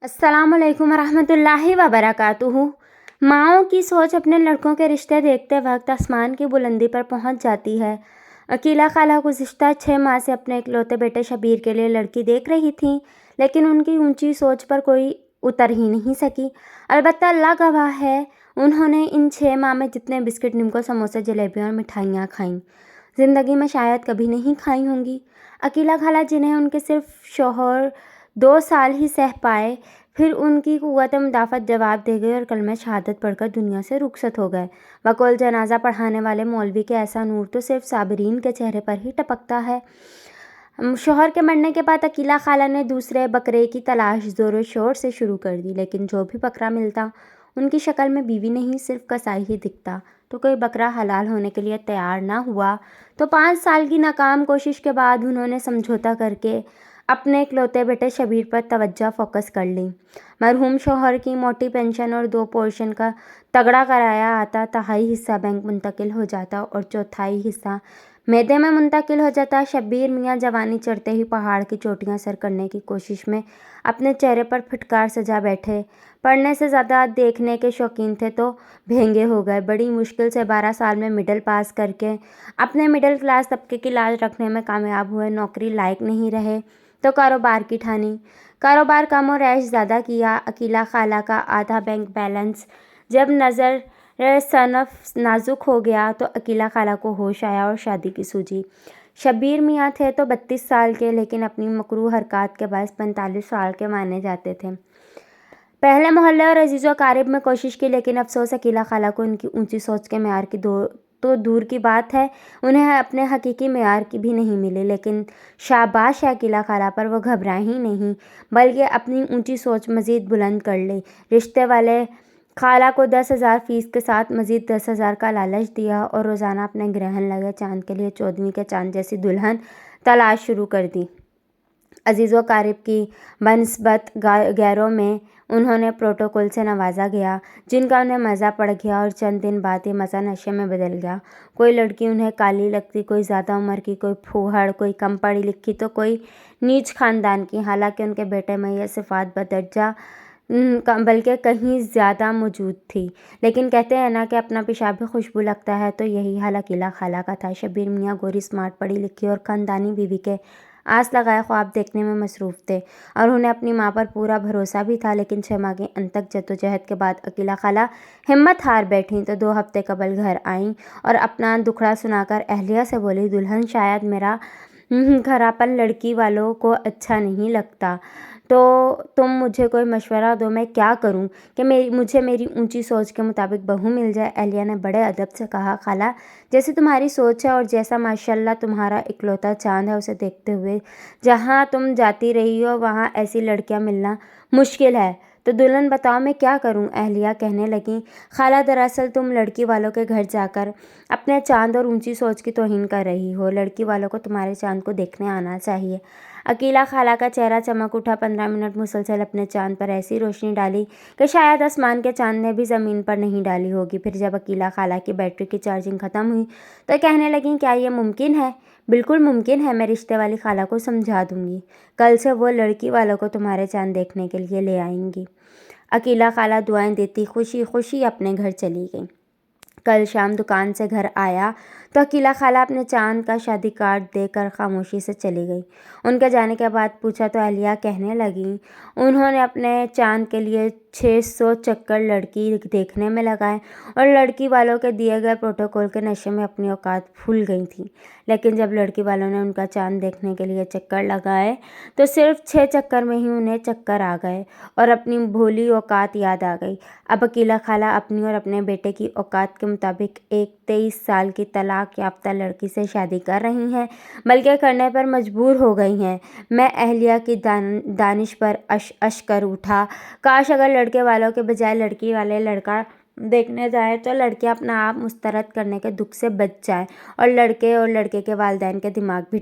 अस्सलाम वालेकुम रहमतुल्लाहि व बरकातुहू। माँओं की सोच अपने लड़कों के रिश्ते देखते वक्त आसमान की बुलंदी पर पहुंच जाती है। अकीला खाला गुज़िश्ता 6 माह से अपने इकलौते बेटे शबीर के लिए लड़की देख रही थीं, लेकिन उनकी ऊंची सोच पर कोई उतर ही नहीं सकी। अलबत्ता अल्लाह गवाह है, उन्होंने इन 6 माह में जितने बिस्किट, निमको, समोसे, जलेबियाँ और मिठाइयाँ खाईं, ज़िंदगी में शायद कभी नहीं खाई होंगी। अकीला खाला, जिन्हें उनके सिर्फ शौहर 2 साल ही सह पाए, फिर उनकी कुव्वत मुदाफ़त जवाब दे गई और कलमे शहादत पढ़कर दुनिया से रुखसत हो गए। बकौल जनाजा पढ़ाने वाले मौलवी के ऐसा नूर तो सिर्फ साबिरीन के चेहरे पर ही टपकता है। शौहर के मरने के बाद अकीला खाला ने दूसरे बकरे की तलाश ज़ोर शोर से शुरू कर दी, लेकिन जो भी बकरा मिलता उनकी शक्ल में बीवी नहीं, सिर्फ कसाई ही दिखता। तो कोई बकरा हलाल होने के लिए तैयार ना हुआ तो 5 साल की नाकाम कोशिश के बाद उन्होंने समझौता करके अपने इकलौते बेटे शबीर पर तवज्जो फोकस कर ली। मरहूम शौहर की मोटी पेंशन और 2 पोर्शन का तगड़ा किराया आता, तिहाई हिस्सा बैंक मुंतकिल हो जाता और चौथाई हिस्सा मैदे में मुंतकिल हो जाता। शब्बीर मियाँ जवानी चढ़ते ही पहाड़ की चोटियाँ सर करने की कोशिश में अपने चेहरे पर फिटकार सजा बैठे। पढ़ने से ज़्यादा देखने के शौकीन थे तो भेंगे हो गए। बड़ी मुश्किल से 12 साल में मिडिल पास करके अपने मिडिल क्लास तबके की लाज रखने में कामयाब हुए। नौकरी लायक नहीं रहे तो कारोबार की ठानी। कारोबार कम और ऐश ज़्यादा किया। अकीला खाला का आधा बैंक बैलेंस जब नज़र सनफ नाजुक हो गया तो अकीला खाला को होश आया और शादी की सूझी। शब्बीर मियाँ थे तो 32 साल के, लेकिन अपनी मकरूह हरकत के बायस 45 साल के माने जाते थे। पहले मोहल्ले और अजीज़ो क़रीब में कोशिश की, लेकिन अफसोस अकीला खाला को उनकी ऊंची सोच के मेयार की तो दूर की बात है, उन्हें अपने हकीकी मेयार की भी नहीं मिली। लेकिन शाबाश है अकीला खाला पर, वो घबराई ही नहीं, बल्कि अपनी ऊंची सोच मज़ीद बुलंद कर ली। रिश्ते वाले खाला को 10,000 फ़ीस के साथ मज़ीद 10,000 का लालच दिया और रोज़ाना अपने ग्रहण लगे चाँद के लिए 14वीं के चाँद जैसी दुल्हन तलाश शुरू कर दी। अजीज़ो क़रीब की बनिस्बत गैरों में उन्होंने प्रोटोकॉल से नवाजा गया, जिनका उन्हें मज़ा पड़ गया और चंद दिन बाद ये मज़ा नशे में बदल गया। कोई लड़की उन्हें काली लगती, कोई ज़्यादा उम्र की, कोई फूहड़, कोई कम पढ़ी लिखी तो कोई नीच ख़ानदान की। हालांकि उनके बेटे में यह सिफ़ात बदर्जा बल्कि कहीं ज़्यादा मौजूद थी। लेकिन कहते हैं ना कि अपना पेशाब भी खुशबू लगता है, तो यही हाल अकीला खाला का था। शब्बीर मियाँ गोरी, स्मार्ट, पढ़ी लिखी और ख़ानदानी बीवी के आस लगाए ख्वाब देखने में मसरूफ़ थे और उन्हें अपनी माँ पर पूरा भरोसा भी था। लेकिन 6 माह की अनथक जद्दोजहद के बाद अकीला खाला हिम्मत हार बैठीं तो 2 हफ्ते कबल घर आईं और अपना दुखड़ा सुनाकर अहलिया से बोली, दुल्हन, शायद मेरा घरापन लड़की वालों को अच्छा नहीं लगता, तो तुम मुझे कोई मशवरा दो, मैं क्या करूं कि मुझे मेरी ऊंची सोच के मुताबिक बहू मिल जाए। अहलिया ने बड़े अदब से कहा, खाला, जैसी तुम्हारी सोच है और जैसा माशाल्लाह तुम्हारा इकलौता चांद है, उसे देखते हुए जहाँ तुम जाती रही हो वहाँ ऐसी लड़कियाँ मिलना मुश्किल है। तो दुल्हन बताओ मैं क्या करूं? अहलिया कहने लगी, खाला, दरअसल तुम लड़की वालों के घर जाकर अपने चांद और ऊंची सोच की तौहीन कर रही हो। लड़की वालों को तुम्हारे चांद को देखने आना चाहिए। अकीला खाला का चेहरा चमक उठा। 15 मिनट मुसलसल अपने चांद पर ऐसी रोशनी डाली कि शायद आसमान के चांद ने भी ज़मीन पर नहीं डाली होगी। फिर जब अकीला खाला की बैटरी की चार्जिंग ख़त्म हुई तो कहने लगी, क्या ये मुमकिन है? बिल्कुल मुमकिन है, मैं रिश्ते वाली खाला को समझा दूंगी। कल से वो लड़की वालों को तुम्हारे चांद देखने के लिए ले आएंगी। अकीला खाला दुआएं देती खुशी खुशी अपने घर चली गई। कल शाम दुकान से घर आया तो अकीला खाला अपने चांद का शादी कार्ड देकर खामोशी से चली गई। उनके जाने के बाद पूछा तो अहलिया कहने लगी, उन्होंने अपने चांद के लिए 600 चक्कर लड़की देखने में लगाए और लड़की वालों के दिए गए प्रोटोकॉल के नशे में अपनी औकात भूल गई थी। लेकिन जब लड़की वालों ने उनका चांद देखने के लिए चक्कर लगाए तो सिर्फ 6 चक्कर में ही उन्हें चक्कर आ गए और अपनी भोली औकात याद आ गई। अब अकीला खाला अपनी और अपने बेटे की औकात के मुताबिक एक 23 साल की तलाक याफ्ता लड़की से शादी कर रही हैं, बल्कि करने पर मजबूर हो गई हैं। मैं अहलिया की दानिश पर अश कर उठा। काश अगर लड़के वालों के बजाय लड़की वाले लड़का देखने जाए तो लड़कियां अपना आप मुस्तरद करने के दुख से बच जाए और लड़के के वालिदैन के दिमाग भी